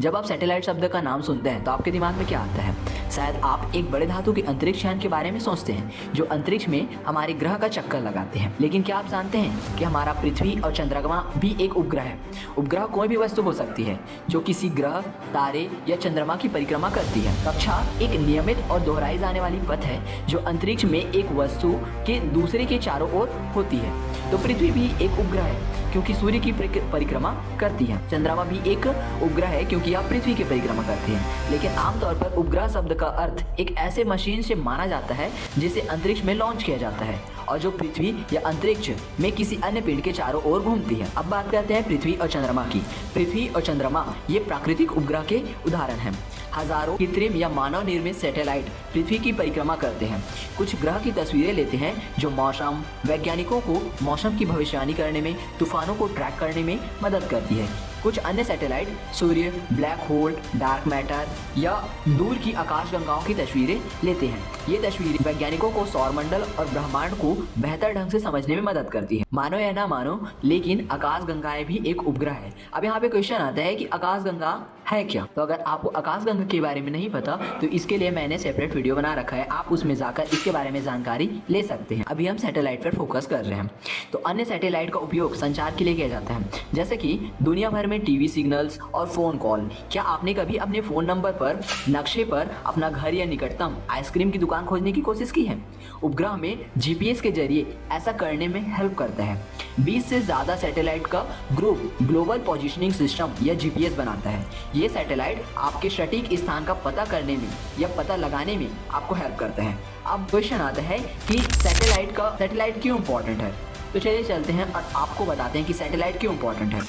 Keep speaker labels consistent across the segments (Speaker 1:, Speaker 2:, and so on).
Speaker 1: जब आप सैटेलाइट शब्द का नाम सुनते हैं तो आपके दिमाग में क्या आता है? शायद आप एक बड़े धातु के अंतरिक्ष यान के बारे में सोचते हैं जो अंतरिक्ष में हमारे ग्रह का चक्कर लगाते हैं। लेकिन क्या आप जानते हैं कि हमारा पृथ्वी और चंद्रमा भी एक उपग्रह है। उपग्रह कोई भी वस्तु हो सकती है जो किसी ग्रह, तारे या चंद्रमा की परिक्रमा करती है। कक्षा एक नियमित और दोहराई जाने वाली पथ है जो अंतरिक्ष में एक वस्तु के दूसरे के चारों ओर होती है। तो पृथ्वी भी एक उपग्रह है क्योंकि सूर्य की परिक्रमा करती है। चंद्रमा भी एक उपग्रह है क्योंकि आप पृथ्वी की परिक्रमा करते हैं। लेकिन आमतौर पर उपग्रह शब्द का अर्थ एक ऐसे मशीन से माना जाता है जिसे अंतरिक्ष में लॉन्च किया जाता है और जो पृथ्वी या अंतरिक्ष में किसी अन्य पिंड के चारों ओर घूमती है। अब बात करते हैं पृथ्वी और चंद्रमा की। पृथ्वी और चंद्रमा ये प्राकृतिक उपग्रह के उदाहरण हैं। हजारों कृत्रिम या मानव निर्मित सैटेलाइट पृथ्वी की परिक्रमा करते हैं। कुछ ग्रह की तस्वीरें लेते हैं जो मौसम वैज्ञानिकों को मौसम की भविष्यवाणी करने में, तूफानों को ट्रैक करने में मदद करती है। कुछ अन्य सैटेलाइट सूर्य, ब्लैक होल, डार्क मैटर या दूर की आकाशगंगाओं की तस्वीरें लेते हैं। ये तस्वीरें वैज्ञानिकों को सौरमंडल और ब्रह्मांड को बेहतर ढंग से समझने में मदद करती है। मानो या ना मानो, लेकिन आकाशगंगाएं भी एक उपग्रह है। अब यहाँ पे क्वेश्चन आता है कि आकाशगंगा है क्या? तो अगर आपको आकाशगंगा के बारे में नहीं पता तो इसके लिए मैंने सेपरेट वीडियो बना रखा है, आप उसमें जाकर इसके बारे में जानकारी ले सकते हैं। अभी हम सैटेलाइट पर फोकस कर रहे हैं। तो अन्य सैटेलाइट का उपयोग संचार के लिए किया जाता है, जैसे कि दुनिया भर में टीवी सिग्नल्स और फोन कॉल। क्या आपने कभी अपने फोन नंबर पर नक्शे पर अपना घर या निकटतम आइसक्रीम की दुकान खोजने की कोशिश की है? उपग्रह में जीपीएस के जरिए ऐसा करने में हेल्प करता है। 20 से ज़्यादा सैटेलाइट का ग्रुप ग्लोबल पोजिशनिंग सिस्टम या जीपीएस बनाता है। ये सैटेलाइट आपके सटीक स्थान का पता करने में या पता लगाने में आपको हेल्प करते हैं। अब क्वेश्चन आता है कि सैटेलाइट क्यों इम्पोर्टेंट है? तो चलिए चलते हैं और आपको बताते हैं कि सैटेलाइट क्यों इम्पोर्टेंट है।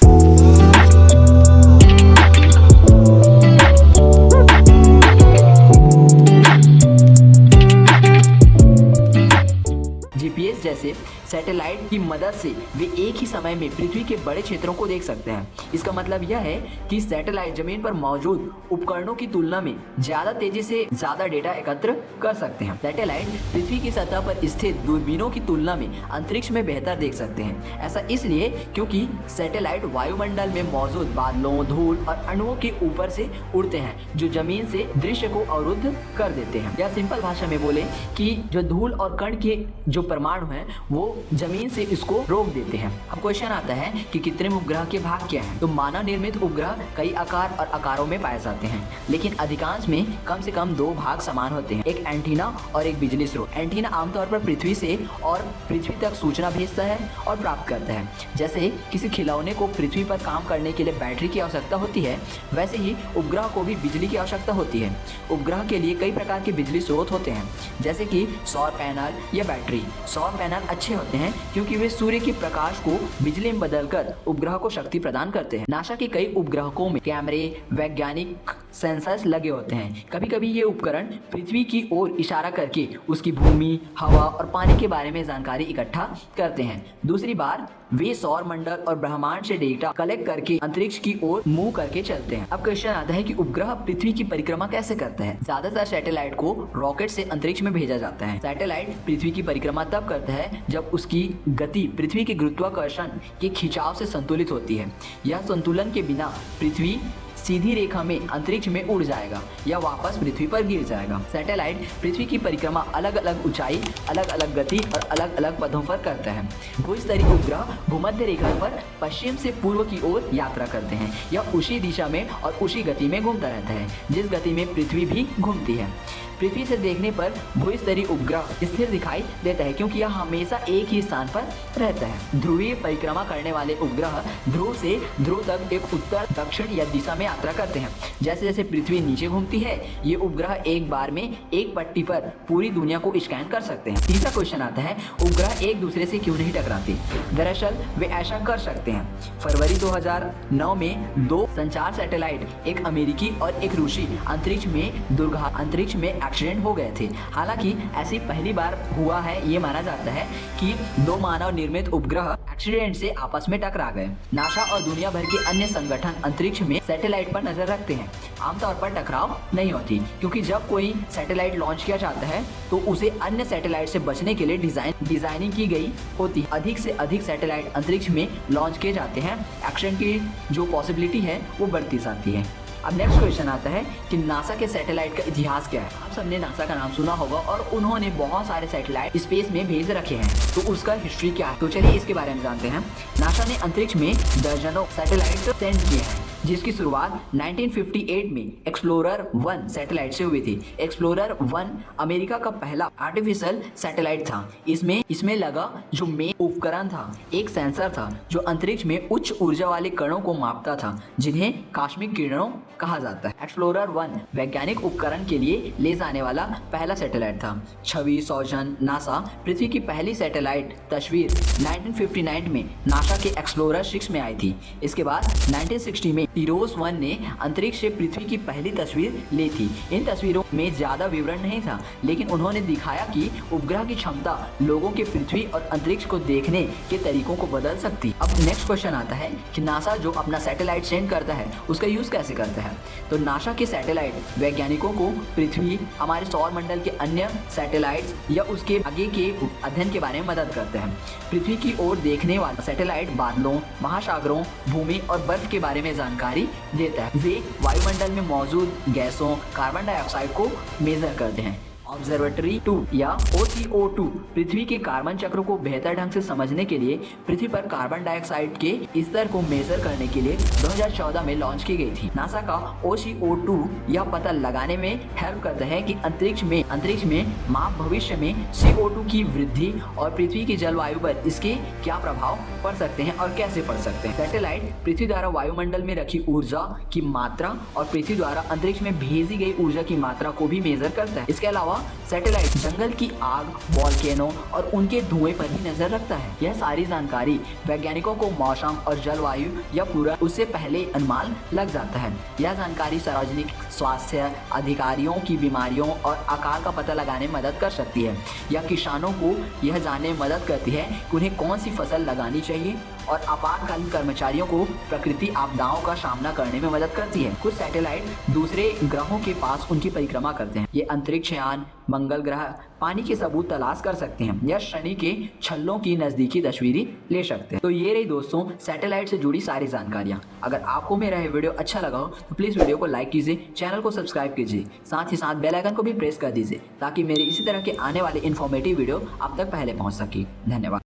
Speaker 1: जीपीएस जैसे सैटेलाइट की मदद से वे एक ही समय में पृथ्वी के बड़े क्षेत्रों को देख सकते हैं। इसका मतलब यह है कि सैटेलाइट जमीन पर मौजूद उपकरणों की तुलना में ज्यादा तेजी से ज्यादा डेटा एकत्र कर सकते हैं। सैटेलाइट पृथ्वी की सतह पर स्थित दूरबीनों की तुलना में अंतरिक्ष में बेहतर देख सकते हैं। ऐसा इसलिए क्योंकि सैटेलाइट वायुमंडल में मौजूद बादलों, धूल और अणुओं के ऊपर से उड़ते हैं जो जमीन से दृश्य को अवरुद्ध कर देते हैं। या सिंपल भाषा में बोले कि जो धूल और कण के जो परमाणु हैं वो जमीन से इसको रोक देते हैं। अब क्वेश्चन आता है कि कृत्रिम उपग्रह के भाग क्या हैं? तो मानव निर्मित उपग्रह कई आकार और आकारों में पाए जाते हैं, लेकिन अधिकांश में कम से कम 2 भाग समान होते हैं, एक एंटीना और एक बिजली स्रोत। एंटीना आमतौर पर पृथ्वी से और पृथ्वी तक सूचना भेजता है और प्राप्त करता है। जैसे किसी खिलौने को पृथ्वी पर काम करने के लिए बैटरी की आवश्यकता होती है, वैसे ही उपग्रह को भी बिजली की आवश्यकता होती है। उपग्रह के लिए कई प्रकार के बिजली स्रोत होते हैं, जैसे कि सौर पैनल या बैटरी। सौर पैनल अच्छे होते हैं क्योंकि वे सूर्य के प्रकाश को बिजली में बदलकर उपग्रह को शक्ति प्रदान करते हैं। नासा के कई उपग्रहों में कैमरे, वैज्ञानिक सेंसर्स लगे होते हैं। कभी कभी ये उपकरण पृथ्वी की ओर इशारा करके उसकी भूमि, हवा और पानी के बारे में जानकारी इकट्ठा करते हैं। दूसरी बार वे सौर मंडल और ब्रह्मांड से डेटा कलेक्ट करके अंतरिक्ष की ओर मूव करके चलते हैं। अब क्वेश्चन आता है कि उपग्रह पृथ्वी की परिक्रमा कैसे करता है? ज्यादातर सैटेलाइट को रॉकेट से अंतरिक्ष में भेजा जाता है। सैटेलाइट पृथ्वी की परिक्रमा तब करता है जब उसकी गति पृथ्वी के गुरुत्वाकर्षण के खिंचाव से संतुलित होती है। यह संतुलन के बिना पृथ्वी सीधी रेखा में अंतरिक्ष में उड़ जाएगा या वापस पृथ्वी पर गिर जाएगा। सैटेलाइट पृथ्वी की परिक्रमा अलग अलग ऊंचाई, अलग अलग गति और अलग अलग पथों पर करता है। भूस्तरीय उपग्रह भूमध्य रेखा पर पश्चिम से पूर्व की ओर यात्रा करते हैं। यह उसी दिशा में और उसी गति में घूमता रहता है जिस गति में पृथ्वी भी घूमती है। पृथ्वी से देखने पर भूस्तरीय उपग्रह स्थिर दिखाई देता है क्योंकि यह हमेशा एक ही स्थान पर रहता है। ध्रुवीय परिक्रमा करने वाले उपग्रह ध्रुव से ध्रुव तक एक उत्तर, दक्षिण या दिशा में यात्रा करते हैं। जैसे जैसे पृथ्वी नीचे घूमती है, ये उपग्रह एक बार में एक पट्टी पर पूरी दुनिया को स्कैन कर सकते हैं। तीसरा क्वेश्चन आता है, उपग्रह एक दूसरे से क्यों नहीं टकराते? दरअसल वे ऐसा कर सकते हैं। फरवरी 2009 में 2 संचार सैटेलाइट, एक अमेरिकी और एक रूसी, अंतरिक्ष में एक्सीडेंट हो गए थे। हालांकि ऐसी पहली बार हुआ है। ये माना जाता है कि 2 मानव निर्मित उपग्रह एक्सीडेंट से आपस में टकरा गए। नासा और दुनिया भर के अन्य संगठन अंतरिक्ष में सैटेलाइट पर नजर रखते हैं। आमतौर पर टकराव नहीं होती क्योंकि जब कोई सैटेलाइट लॉन्च किया जाता है तो उसे अन्य सैटेलाइट से बचने के लिए डिजाइनिंग की गई होती है। अधिक से अधिक सैटेलाइट अंतरिक्ष में लॉन्च किए जाते हैं, एक्सीडेंट की जो पॉसिबिलिटी है वो बढ़ती जाती है। अब नेक्स्ट क्वेश्चन आता है कि नासा के सैटेलाइट का इतिहास क्या है। आप सबने नासा का नाम सुना होगा और उन्होंने बहुत सारे सैटेलाइट स्पेस में भेज रखे हैं, तो उसका हिस्ट्री क्या है, तो चलिए इसके बारे में जानते हैं। नासा ने अंतरिक्ष में दर्जनों सैटेलाइट सेंड किए हैं, जिसकी शुरुआत 1958 में एक्सप्लोरर 1 सैटेलाइट से हुई थी। एक्सप्लोरर 1 अमेरिका का पहला आर्टिफिशियल सैटेलाइट था। इसमें लगा जो मेन उपकरण था एक सेंसर था जो अंतरिक्ष में उच्च ऊर्जा वाले कणों को मापता था, जिन्हें कॉस्मिक किरणों कहा जाता है। एक्सप्लोरर 1 वैज्ञानिक उपकरण के लिए ले जाने वाला पहला सैटेलाइट था। छवि सौजन नासा पृथ्वी की पहली सैटेलाइट तस्वीर 1959 में नासा के एक्सप्लोरर 6 में आई थी। इसके बाद 1960 में टीरोस 1 ने अंतरिक्ष से पृथ्वी की पहली तस्वीर ली थी। इन तस्वीरों में ज्यादा विवरण नहीं था, लेकिन उन्होंने दिखाया कि उपग्रह की क्षमता लोगों के पृथ्वी और अंतरिक्ष को देखने के तरीकों को बदल सकती। अब नेक्स्ट क्वेश्चन आता है कि नासा जो अपना सैटेलाइट सेंड करता है उसका यूज कैसे करता है। तो नासा के सैटेलाइट वैज्ञानिकों को पृथ्वी, हमारे सौर मंडल के अन्य सैटेलाइट्स या उसके आगे के अध्ययन के बारे में मदद करते हैं। पृथ्वी की ओर देखने वाला सैटेलाइट बादलों, महासागरों, भूमि और बर्फ के बारे में जानकारी देता है। वे वायुमंडल में मौजूद गैसों, कार्बन डाइऑक्साइड को मेजर करते हैं। ऑब्जर्वेटरी 2 या OCO2 पृथ्वी के कार्बन चक्र को बेहतर ढंग से समझने के लिए पृथ्वी पर कार्बन डाइऑक्साइड के स्तर को मेजर करने के लिए 2014 में लॉन्च की गई थी। नासा का OCO2 यह पता लगाने में हेल्प करता है कि अंतरिक्ष में माप भविष्य में CO2 की वृद्धि और पृथ्वी की जलवायु पर इसके क्या प्रभाव पड़ सकते हैं और कैसे पड़ सकते हैं। सैटेलाइट पृथ्वी द्वारा वायुमंडल में रखी ऊर्जा की मात्रा और पृथ्वी द्वारा अंतरिक्ष में भेजी गई ऊर्जा की मात्रा को भी मेजर करता है। इसके अलावा सैटेलाइट जंगल की आग, वॉल्केनो और उनके धुएं पर भी नजर रखता है। यह सारी जानकारी वैज्ञानिकों को मौसम और जलवायु या पूरा उससे पहले अनुमान लग जाता है। यह जानकारी सार्वजनिक स्वास्थ्य अधिकारियों की बीमारियों और अकाल का पता लगाने में मदद कर सकती है। यह किसानों को यह जानने में मदद करती है कि उन्हें कौन सी फसल लगानी चाहिए और आपातकालीन कर्मचारियों को प्रकृति आपदाओं का सामना करने में मदद करती है। कुछ सैटेलाइट दूसरे ग्रहों के पास उनकी परिक्रमा करते हैं। ये अंतरिक्ष यान, मंगल ग्रह, पानी के सबूत तलाश कर सकते हैं या शनि के छल्लों की नजदीकी तस्वीरें ले सकते हैं। तो ये रही दोस्तों सैटेलाइट से जुड़ी सारी जानकारियाँ। अगर आपको मेरा ये वीडियो अच्छा लगा हो तो प्लीज़ वीडियो को लाइक कीजिए, चैनल को सब्सक्राइब कीजिए, साथ ही साथ बेल आइकन को भी प्रेस कर दीजिए ताकि मेरे इसी तरह के आने वाले इन्फॉर्मेटिव वीडियो आप तक पहले पहुँच सके। धन्यवाद।